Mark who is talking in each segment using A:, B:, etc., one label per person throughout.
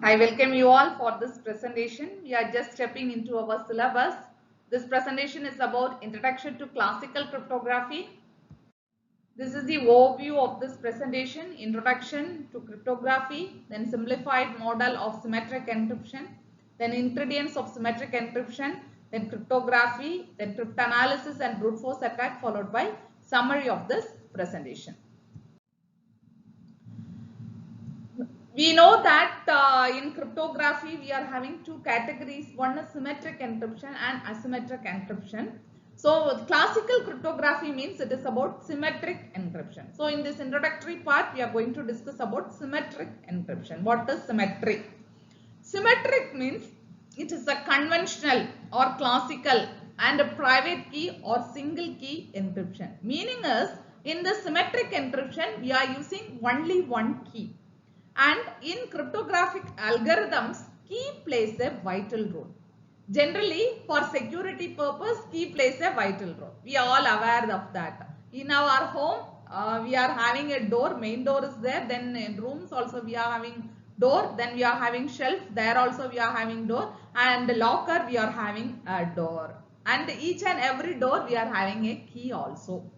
A: I welcome you all for this presentation. We are just stepping into our syllabus. This presentation is about Introduction to Classical Cryptography. This is the overview of this presentation, Introduction to Cryptography, then Simplified Model of Symmetric Encryption, then Ingredients of Symmetric Encryption, then Cryptography, then Cryptanalysis and Brute Force Attack, followed by summary of this presentation. We know that in cryptography we are having two categories. One is symmetric encryption and asymmetric encryption. So classical cryptography means it is about symmetric encryption. So in this introductory part we are going to discuss about symmetric encryption. What is symmetric? Symmetric means it is a conventional or classical and a private key or single key encryption. Meaning is in the symmetric encryption we are using only one key. And in cryptographic algorithms, key plays a vital role. Generally, for security purpose, key plays a vital role. We are all aware of that. In our home, we are having a door, main door is there. Then in rooms also we are having door. Then we are having shelf. There also we are having door. And locker we are having a door. And each and every door we are having a key also.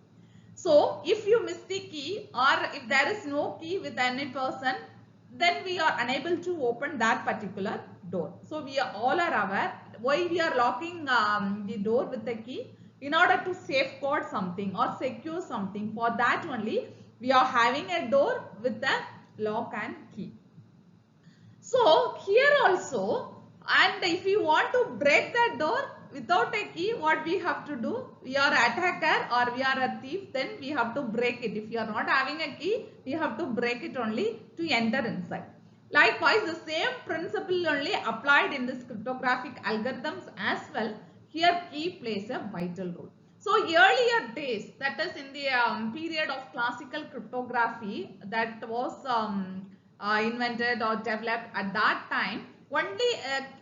A: So, if you miss the key or if there is no key with any person, then we are unable to open that particular door. So, we are all are aware why we are locking the door with the key in order to safeguard something or secure something. For that only we are having a door with the lock and key. So, here also, and if you want to break that door without a key, what we have to do? We are attacker or we are a thief, then we have to break it. If you are not having a key, we have to break it only to enter inside. Likewise, the same principle only applied in this cryptographic algorithms as well. Here key plays a vital role. So earlier days, that is in the period of classical cryptography that was invented or developed at that time, only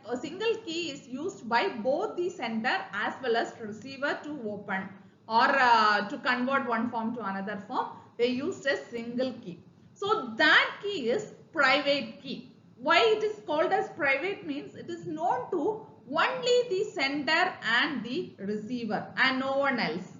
A: a single key is used by both the sender as well as receiver to open or to convert one form to another form. They used a single key. So that key is private key. Why it is called as private means it is known to only the sender and the receiver and no one else.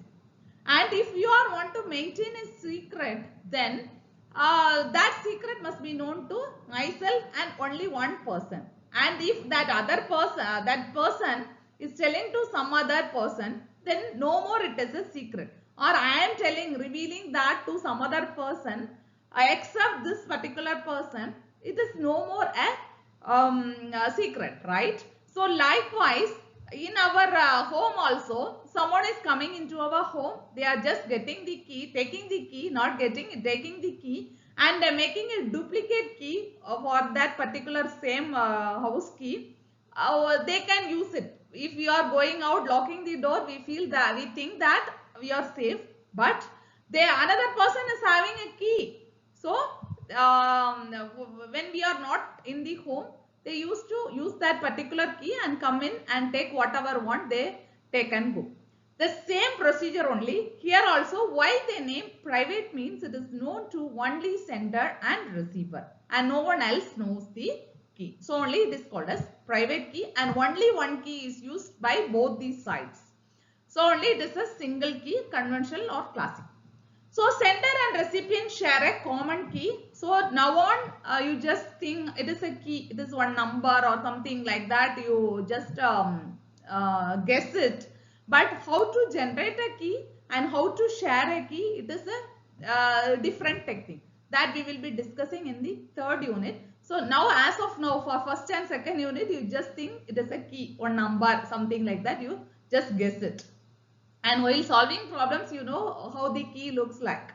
A: And if you are want to maintain a secret, then that secret must be known to myself and only one person. And if that other person, that person is telling to some other person, then no more it is a secret. Or I am telling, revealing that to some other person, except this particular person, it is no more a secret, right? So likewise, in our home also, someone is coming into our home, they are just getting the key, taking the key, not getting it, taking the key and making a duplicate key for that particular same house key. They can use it. If we are going out, locking the door, we feel that, we think that we are safe, but another person is having a key. So, when we are not in the home, they used to use that particular key and come in and take whatever want they take and go. The same procedure only here also. Why they name private means it is known to only sender and receiver and no one else knows the key. So only it is called as private key and only one key is used by both these sides. So only it is a single key, conventional or classic. So sender and recipient share a common key. So now on you just think it is a key, it is one number or something like that. You just guess it. But how to generate a key and how to share a key, it is a different technique that we will be discussing in the third unit. So now as of now for first and second unit, you just think it is a key, one number, something like that. You just guess it. And while solving problems, you know how the key looks like.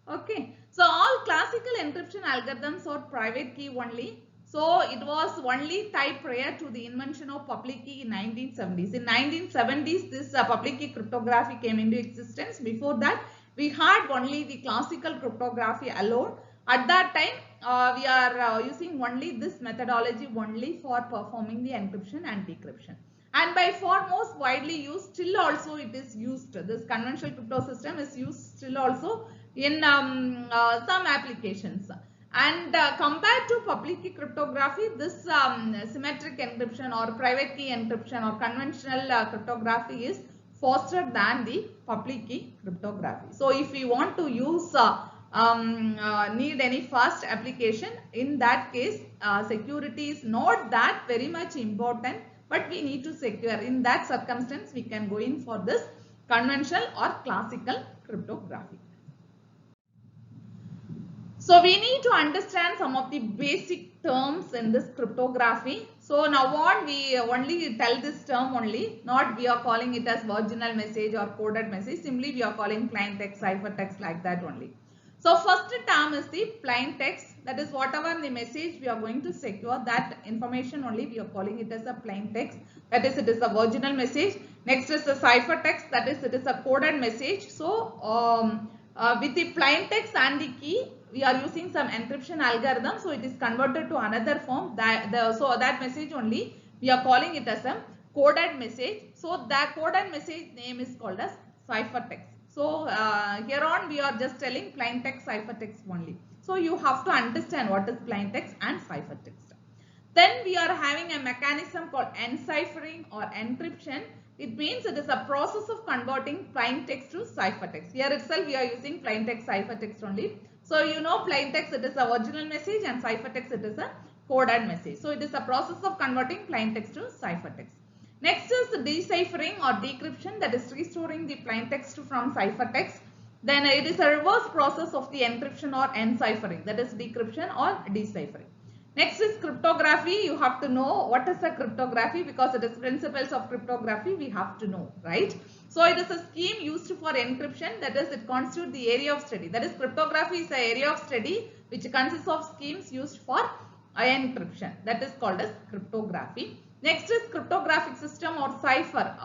A: Okay. So all classical encryption algorithms are private key only. So it was only type prior to the invention of public key in 1970s. In 1970s, this public key cryptography came into existence. Before that, we had only the classical cryptography alone. At that time, we are using only this methodology only for performing the encryption and decryption. And by far most widely used, still also it is used. This conventional crypto system is used still also in some applications. And compared to public key cryptography, this symmetric encryption or private key encryption or conventional cryptography is faster than the public key cryptography. So if we want to use need any fast application, in that case security is not that very much important, but we need to secure. In that circumstance, we can go in for this conventional or classical cryptography. So we need to understand some of the basic terms in this cryptography. So now on, we only tell this term only, not we are calling it as virginal message or coded message. Simply we are calling plain text, ciphertext, like that only. So first term is the plain text. That is whatever the message we are going to secure, that information only we are calling it as a plain text. That is, it is a virginal message. Next is the ciphertext. That is, it is a coded message. So with the plain text and the key, we are using some encryption algorithm, so it is converted to another form. So that message only we are calling it as a coded message. So that coded message name is called as ciphertext. So here on we are just telling plain text, ciphertext only. So you have to understand what is plain text and ciphertext. Then we are having a mechanism called enciphering or encryption. It means it is a process of converting plain text to ciphertext. Here itself we are using plain text, ciphertext only. So you know plain text, it is a original message, and ciphertext, it is a coded message. So it is a process of converting plain text to ciphertext. Next is deciphering or decryption, that is restoring the plain text from ciphertext. Then it is a reverse process of the encryption or enciphering, that is decryption or deciphering. Next is cryptography. You have to know what is a cryptography, because it is principles of cryptography we have to know, right? So it is a scheme used for encryption, that is, it constitutes the area of study. That is, cryptography is an area of study which consists of schemes used for encryption. That is called as cryptography. Next is cryptographic system or cipher.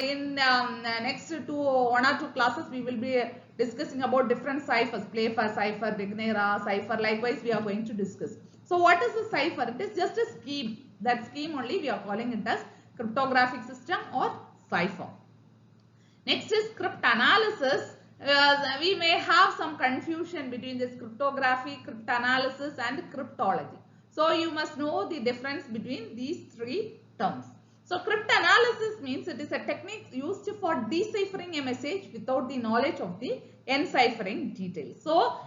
A: In next one or two classes we will be discussing about different ciphers, Playfair cipher, Vignera cipher. Likewise, we are going to discuss. So what is a cipher? It is just a scheme. That scheme only we are calling it as cryptographic system or cipher. Next is cryptanalysis. We may have some confusion between this cryptography, cryptanalysis and cryptology. So you must know the difference between these three terms. So cryptanalysis means it is a technique used for deciphering a message without the knowledge of the enciphering details. So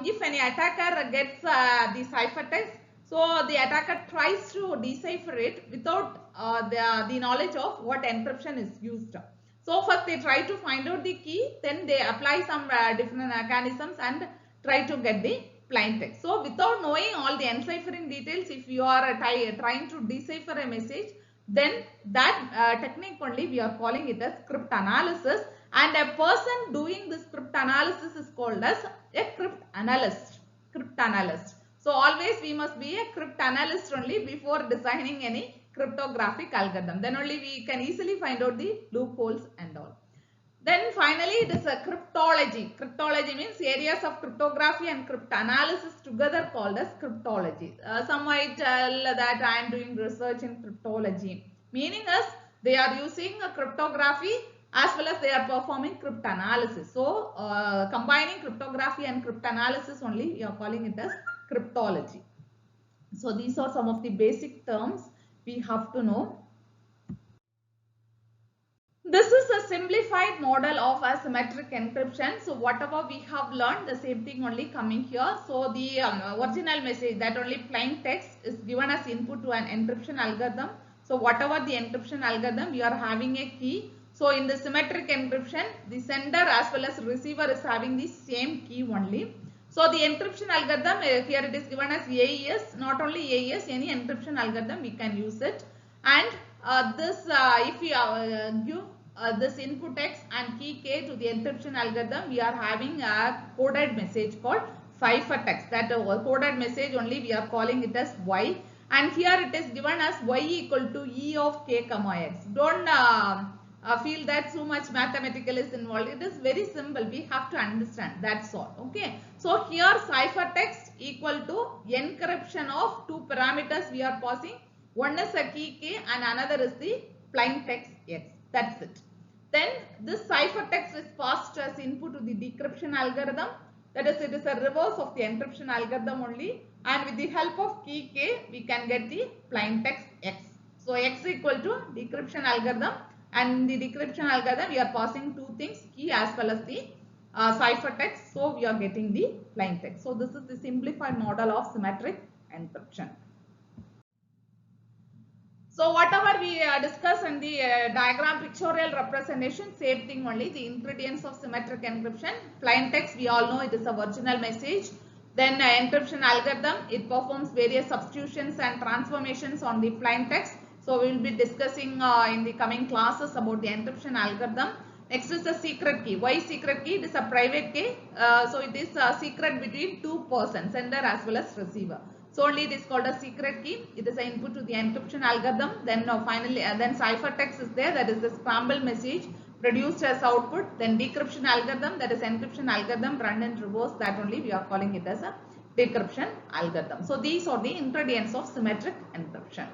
A: if any attacker gets the ciphertext, so the attacker tries to decipher it without the knowledge of what encryption is used. So first they try to find out the key, then they apply some different mechanisms and try to get the plain text. So without knowing all the enciphering details, if you are trying to decipher a message, then that technique only we are calling it as cryptanalysis, and a person doing this cryptanalysis is called as a cryptanalyst. So always we must be a cryptanalyst only before designing any cryptographic algorithm. Then only we can easily find out the loopholes and all. Then finally it is a cryptology. Cryptology means areas of cryptography and cryptanalysis together called as cryptology. Some might tell that I am doing research in cryptology. Meaning is they are using a cryptography as well as they are performing cryptanalysis. So combining cryptography and cryptanalysis only we are calling it as cryptology. So these are some of the basic terms we have to know. This is a simplified model of a symmetric encryption. So whatever we have learned, the same thing only coming here. So the original message, that only plain text, is given as input to an encryption algorithm. So whatever the encryption algorithm, we are having a key. So in the symmetric encryption, the sender as well as receiver is having the same key only. So the encryption algorithm, here it is given as AES, not only AES, any encryption algorithm we can use it. And if we give this input X and key K to the encryption algorithm, we are having a coded message called ciphertext. That coded message only we are calling it as Y. And here it is given as Y equal to E of K comma X. Don't feel that so much mathematical is involved. It is very simple. We have to understand. That's all. Okay. So here ciphertext equal to encryption of two parameters we are passing. One is a key K and another is the plain text X. That's it. Then this ciphertext is passed as input to the decryption algorithm. That is, it is a reverse of the encryption algorithm only, and with the help of key K, we can get the plain text X. So X equal to decryption algorithm, and in the decryption algorithm we are passing two things, key as well as the ciphertext. So we are getting the plain text. So this is the simplified model of symmetric encryption. So whatever we discuss in the diagram pictorial representation, same thing only, the ingredients of symmetric encryption. Plain text, we all know it is a virginal message. Then encryption algorithm, it performs various substitutions and transformations on the plain text. So we will be discussing in the coming classes about the encryption algorithm. Next is the secret key. Why secret key? It is a private key. So it is a secret between two persons, sender as well as receiver. So only it is called a secret key. It is an input to the encryption algorithm. Then finally, then ciphertext is there. That is the scrambled message produced as output. Then decryption algorithm, that is encryption algorithm run in reverse. That only we are calling it as a decryption algorithm. So these are the ingredients of symmetric encryption.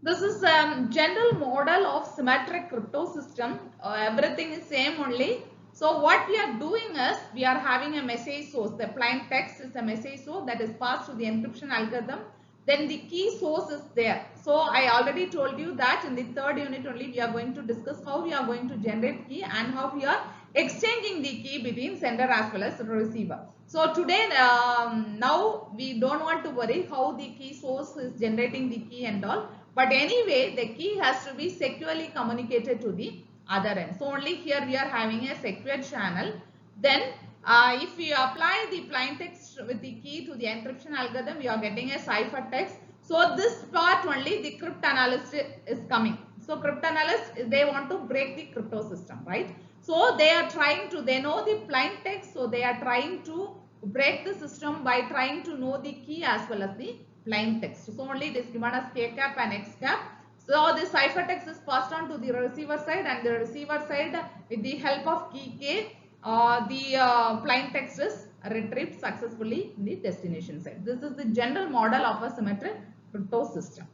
A: This is a general model of symmetric crypto system. Everything is same only. So what we are doing is, we are having a message source. The plain text is a message source that is passed to the encryption algorithm. Then the key source is there. So I already told you that in the third unit only we are going to discuss how we are going to generate key and how we are exchanging the key between sender as well as receiver. So today now we don't want to worry how the key source is generating the key and all. But anyway, the key has to be securely communicated to the other end. So only here we are having a secure channel. Then if we apply the plain text with the key to the encryption algorithm, we are getting a ciphertext. So this part only the cryptanalyst is coming. So cryptanalysts, they want to break the crypto system, right? So they are trying to, they know the plain text. So they are trying to break the system by trying to know the key as well as the plain text. So only it is given as K cap and X cap. So the ciphertext is passed on to the receiver side, and the receiver side with the help of key K, the plain text is retrieved successfully in the destination side. This is the general model of a symmetric crypto system.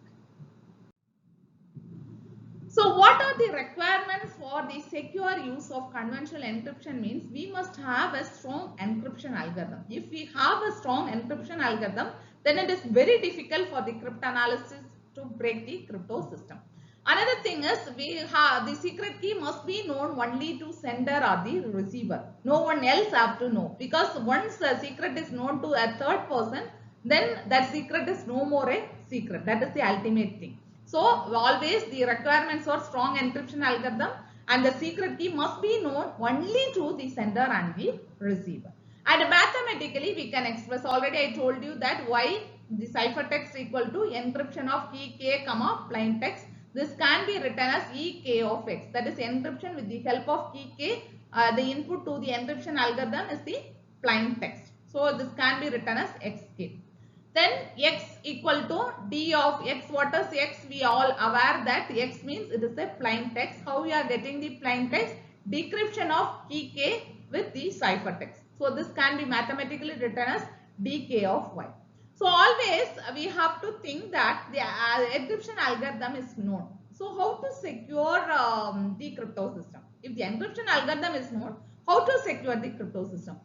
A: So what are the requirements for the secure use of conventional encryption? Means we must have a strong encryption algorithm. If we have a strong encryption algorithm, then it is very difficult for the cryptanalysis to break the crypto system. Another thing is, we have the secret key must be known only to sender or the receiver. No one else have to know, because once the secret is known to a third person, then that secret is no more a secret. That is the ultimate thing. So always the requirements for strong encryption algorithm, and the secret key must be known only to the sender and the receiver. And mathematically we can express, already I told you that why the ciphertext equal to encryption of key K comma plain text. This can be written as EK of X. That is encryption with the help of key K. The input to the encryption algorithm is the plain text. So this can be written as XK. Then X equal to D of X. What is X? We all aware that X means it is a plain text. How we are getting the plain text? Decryption of key K with the ciphertext. So this can be mathematically written as dk of Y. So always we have to think that the encryption algorithm is known. So how to secure the crypto system? If the encryption algorithm is known, how to secure the crypto system?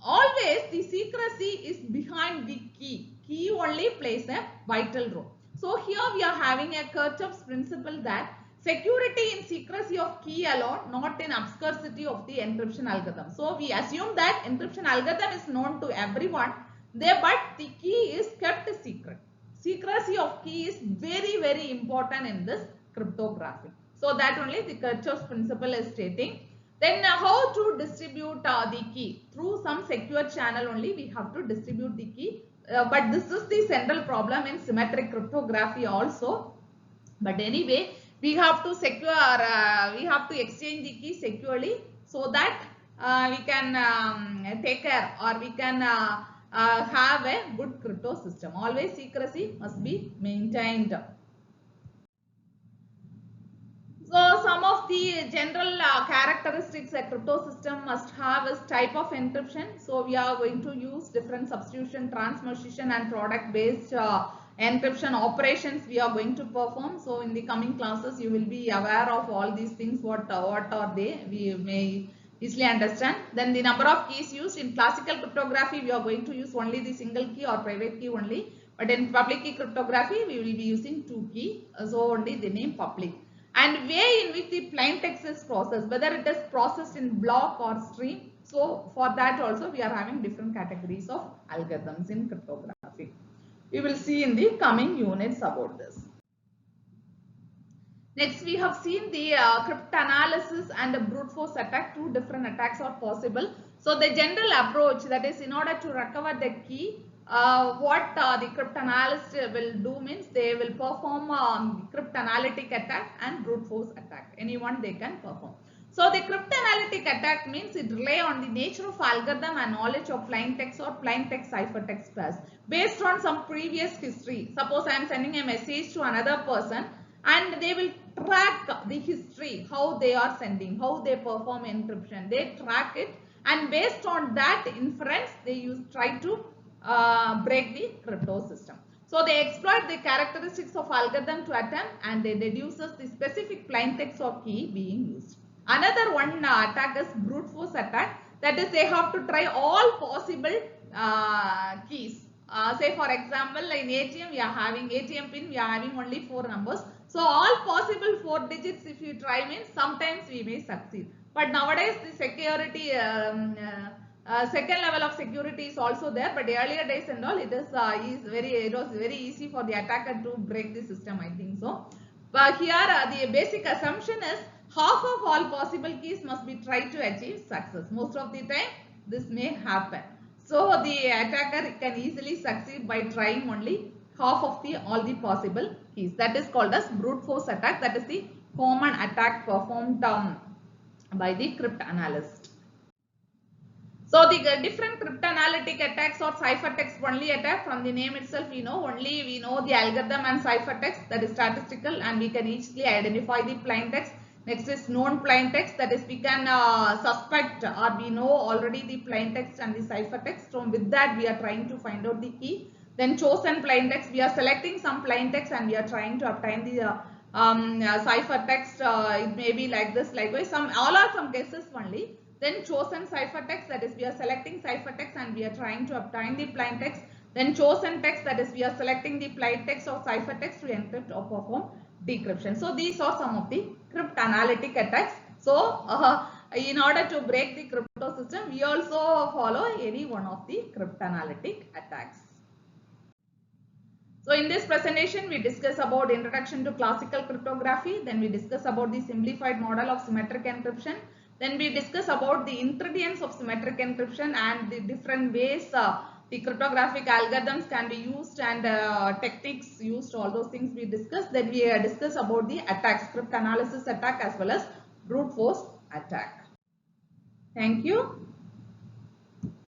A: Always the secrecy is behind the key. Key only plays a vital role. So here we are having a Kirchhoff's principle that security in secrecy of key alone, not in obscurity of the encryption algorithm. So we assume that encryption algorithm is known to everyone there, but the key is kept secret. Secrecy of key is very, very important in this cryptography. So that only the Kirchhoff's principle is stating. Then how to distribute the key? Through some secure channel only we have to distribute the key. But this is the central problem in symmetric cryptography also. But anyway, we have to secure, we have to exchange the key securely, so that we can take care, or we can have a good crypto system. Always secrecy must be maintained. So some of the general characteristics a crypto system must have is type of encryption. So we are going to use different substitution, transposition and product based encryption operations we are going to perform. So in the coming classes, you will be aware of all these things. What are they? We may easily understand. Then the number of keys used in classical cryptography, we are going to use only the single key or private key only. But in public key cryptography, we will be using 2 key. So only the name public. And way in which the plain text is processed, whether it is processed in block or stream. So for that also we are having different categories of algorithms in cryptography. We will see in the coming units about this. Next, we have seen the cryptanalysis and the brute force attack. Two different attacks are possible. So the general approach, that is, in order to recover the key, what the cryptanalyst will do means they will perform cryptanalytic attack and brute force attack. Anyone they can perform. So the cryptanalytic attack means it rely on the nature of algorithm and knowledge of plain text or plain text ciphertext pairs based on some previous history. Suppose I am sending a message to another person and they will track the history, how they are sending, how they perform encryption. They track it, and based on that inference, they try to break the crypto system. So they exploit the characteristics of algorithm to attempt, and they deduces the specific plain text or key being used. Another one attack is brute force attack. That is, they have to try all possible keys. Say for example, in ATM we are having ATM pin, we are having only 4 numbers. So all possible 4 digits if you try means sometimes we may succeed. But nowadays the security, second level of security is also there. But earlier days and all, it was very easy for the attacker to break the system, I think so. But here the basic assumption is half of all possible keys must be tried to achieve success. Most of the time this may happen. So the attacker can easily succeed by trying only half of all the possible keys. That is called as brute force attack. That is the common attack performed by the cryptanalyst. So the different cryptanalytic attacks or ciphertext only attack, from the name itself we know the algorithm and ciphertext, that is statistical, and we can easily identify the plain text. Next is known plain text, that is we can suspect or we know already the plain text and the ciphertext. So with that we are trying to find out the key. Then chosen plain text, we are selecting some plain text and we are trying to obtain the ciphertext. It may be like this, likewise all are some cases only. Then chosen ciphertext, that is we are selecting ciphertext and we are trying to obtain the plain text. Then chosen text, that is we are selecting the plain text or ciphertext to encrypt or perform decryption. So these are some of the cryptanalytic attacks. So in order to break the crypto system, we also follow any one of the cryptanalytic attacks. So in this presentation, we discuss about introduction to classical cryptography. Then we discuss about the simplified model of symmetric encryption. Then we discuss about the ingredients of symmetric encryption and the different ways the cryptographic algorithms can be used and techniques used, all those things we discussed. Then we discuss about the attacks, cryptanalysis attack as well as brute force attack. Thank you.